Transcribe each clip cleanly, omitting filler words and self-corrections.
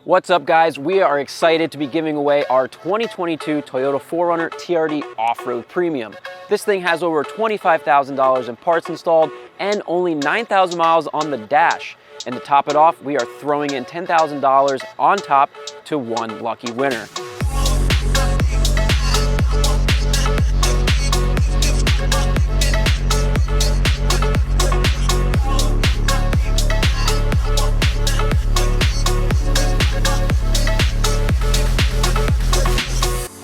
What's up, guys? We are excited to be giving away our 2022 Toyota 4Runner TRD Off-Road Premium. This thing has over $25,000 in parts installed and only 9,000 miles on the dash. And to top it off, we are throwing in $10,000 on top to one lucky winner.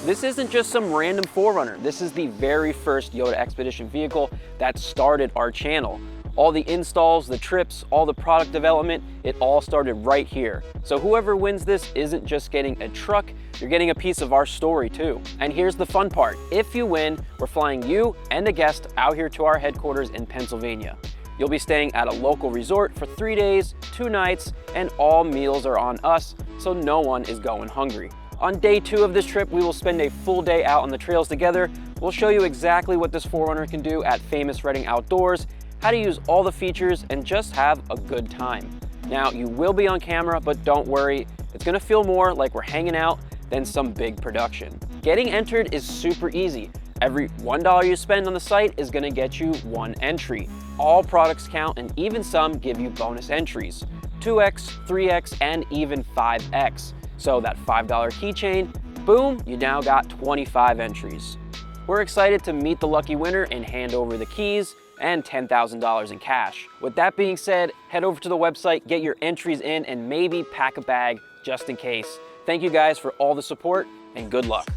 This isn't just some random 4Runner. This is the very first Yota Xpedition vehicle that started our channel. All the installs, the trips, all the product development, it all started right here. So whoever wins this isn't just getting a truck, you're getting a piece of our story too. And here's the fun part. If you win, we're flying you and a guest out here to our headquarters in Pennsylvania. You'll be staying at a local resort for 3 days, 2 nights, and all meals are on us, so no one is going hungry. On day 2 of this trip, we will spend a full day out on the trails together. We'll show you exactly what this 4Runner can do at famous Reading Outdoors, how to use all the features, and just have a good time. Now, you will be on camera, but don't worry, it's gonna feel more like we're hanging out than some big production. Getting entered is super easy. Every $1 you spend on the site is gonna get you 1 entry. All products count, and even some give you bonus entries. 2x, 3x, and even 5x. So that $5 keychain, boom, you now got 25 entries. We're excited to meet the lucky winner and hand over the keys and $10,000 in cash. With that being said, head over to the website, get your entries in, and maybe pack a bag just in case. Thank you guys for all the support, and good luck.